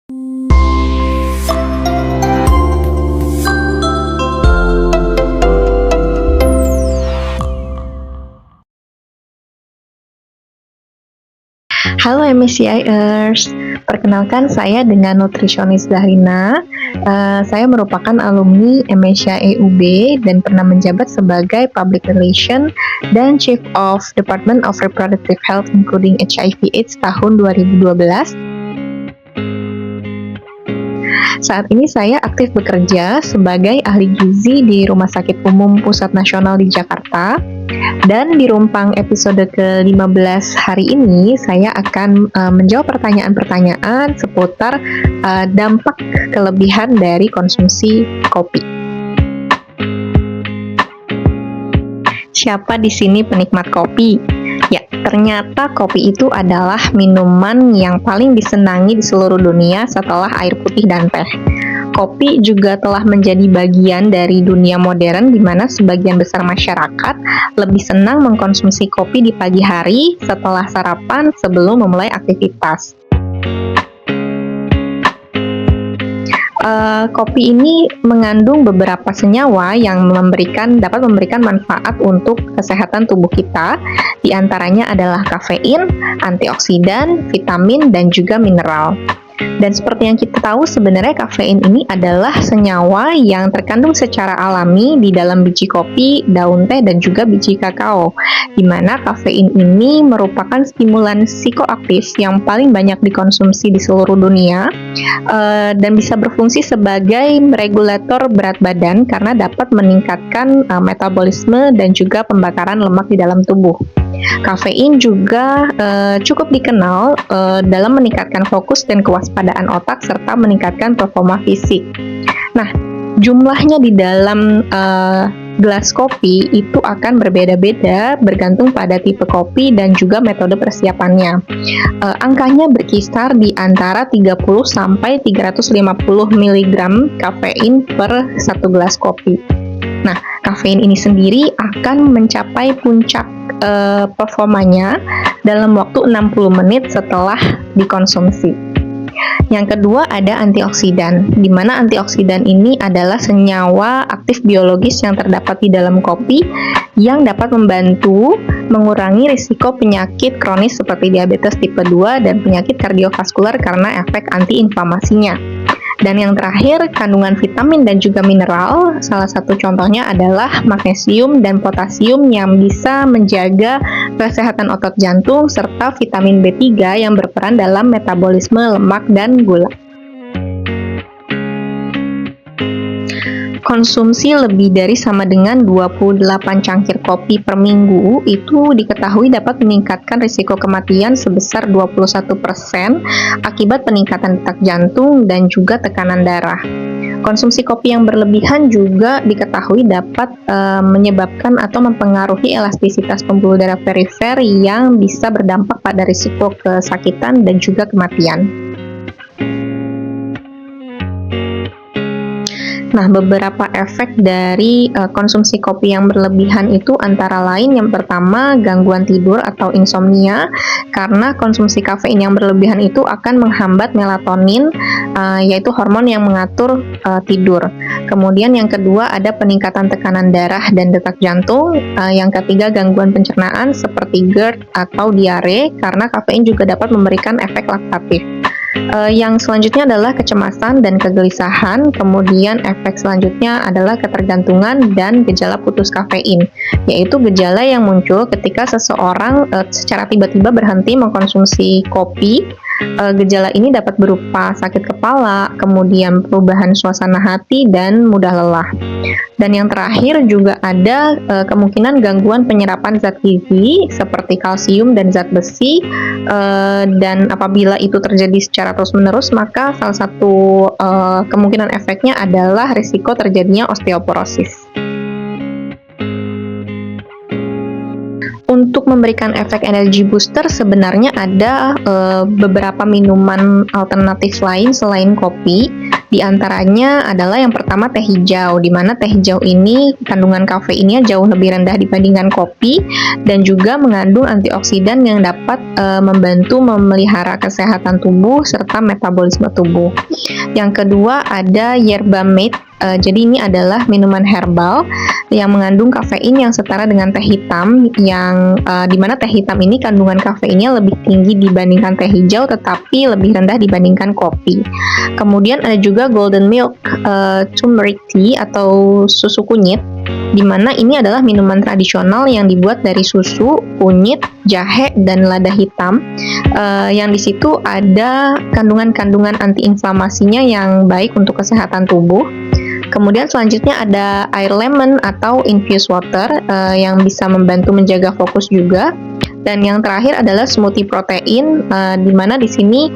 Halo MSCIers, perkenalkan saya dengan nutrisionis Zahrina. Saya merupakan alumni MSCI EUB dan pernah menjabat sebagai Public Relation dan Chief of Department of Reproductive Health including HIV/AIDS tahun 2012. Saat ini saya aktif bekerja sebagai ahli gizi di Rumah Sakit Umum Pusat Nasional di Jakarta. Dan di Rumpang episode ke-15 hari ini, saya akan menjawab pertanyaan-pertanyaan seputar dampak kelebihan dari konsumsi kopi. Siapa di sini penikmat kopi? Ya, ternyata kopi itu adalah minuman yang paling disenangi di seluruh dunia setelah air putih dan teh. Kopi juga telah menjadi bagian dari dunia modern di mana sebagian besar masyarakat lebih senang mengkonsumsi kopi di pagi hari setelah sarapan sebelum memulai aktivitas. Kopi ini mengandung beberapa senyawa yang dapat memberikan manfaat untuk kesehatan tubuh kita. Di antaranya adalah kafein, antioksidan, vitamin, dan juga mineral. Dan seperti yang kita tahu, sebenarnya kafein ini adalah senyawa yang terkandung secara alami di dalam biji kopi, daun teh, dan juga biji kakao. Di mana kafein ini merupakan stimulan psikoaktif yang paling banyak dikonsumsi di seluruh dunia dan bisa berfungsi sebagai regulator berat badan karena dapat meningkatkan metabolisme dan juga pembakaran lemak di dalam tubuh. Kafein juga cukup dikenal dalam meningkatkan fokus dan kewaspadaan otak serta meningkatkan performa fisik. Nah, jumlahnya di dalam gelas kopi itu akan berbeda-beda bergantung pada tipe kopi dan juga metode persiapannya. Angkanya berkisar di antara 30 sampai 350 mg kafein per satu gelas kopi. Nah, kafein ini sendiri akan mencapai puncak performanya dalam waktu 60 menit setelah dikonsumsi. Yang kedua ada antioksidan, di mana antioksidan ini adalah senyawa aktif biologis yang terdapat di dalam kopi yang dapat membantu mengurangi risiko penyakit kronis seperti diabetes tipe 2 dan penyakit kardiovaskular karena efek antiinflamasinya. Dan yang terakhir, kandungan vitamin dan juga mineral, salah satu contohnya adalah magnesium dan potasium yang bisa menjaga kesehatan otot jantung, serta vitamin B3 yang berperan dalam metabolisme lemak dan gula. Konsumsi lebih dari sama dengan 28 cangkir kopi per minggu itu diketahui dapat meningkatkan risiko kematian sebesar 21% akibat peningkatan detak jantung dan juga tekanan darah. Konsumsi kopi yang berlebihan juga diketahui dapat menyebabkan atau mempengaruhi elastisitas pembuluh darah perifer yang bisa berdampak pada risiko kesakitan dan juga kematian. Nah, beberapa efek dari konsumsi kopi yang berlebihan itu antara lain yang pertama gangguan tidur atau insomnia karena konsumsi kafein yang berlebihan itu akan menghambat melatonin yaitu hormon yang mengatur tidur. Kemudian yang kedua ada peningkatan tekanan darah dan detak jantung. Yang ketiga gangguan pencernaan seperti GERD atau diare karena kafein juga dapat memberikan efek laktatif. Yang selanjutnya adalah kecemasan dan kegelisahan, kemudian efek selanjutnya adalah ketergantungan dan gejala putus kafein, yaitu gejala yang muncul ketika seseorang secara tiba-tiba berhenti mengkonsumsi kopi. Gejala ini dapat berupa sakit kepala, kemudian perubahan suasana hati, dan mudah lelah. Dan yang terakhir juga ada kemungkinan gangguan penyerapan zat gizi seperti kalsium dan zat besi, dan apabila itu terjadi secara terus-menerus maka salah satu kemungkinan efeknya adalah risiko terjadinya osteoporosis. Untuk memberikan efek energi booster sebenarnya ada beberapa minuman alternatif lain selain kopi. Di antaranya adalah yang pertama teh hijau, di mana teh hijau ini kandungan kafeinnya jauh lebih rendah dibandingkan kopi dan juga mengandung antioksidan yang dapat membantu memelihara kesehatan tubuh serta metabolisme tubuh. Yang kedua ada yerba mate. Jadi ini adalah minuman herbal yang mengandung kafein yang setara dengan teh hitam, yang dimana teh hitam ini kandungan kafeinnya lebih tinggi dibandingkan teh hijau tetapi lebih rendah dibandingkan kopi. Kemudian ada juga golden milk turmeric tea atau susu kunyit, di mana ini adalah minuman tradisional yang dibuat dari susu, kunyit, jahe, dan lada hitam, yang di situ ada kandungan-kandungan antiinflamasinya yang baik untuk kesehatan tubuh. Kemudian selanjutnya ada air lemon atau infused water yang bisa membantu menjaga fokus juga. Dan yang terakhir adalah smoothie protein, di mana di sini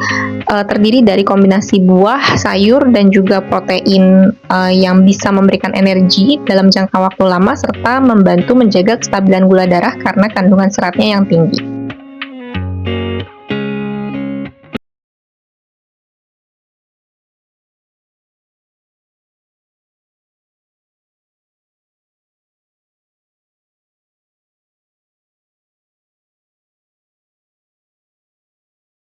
terdiri dari kombinasi buah, sayur, dan juga protein yang bisa memberikan energi dalam jangka waktu lama serta membantu menjaga kestabilan gula darah karena kandungan seratnya yang tinggi.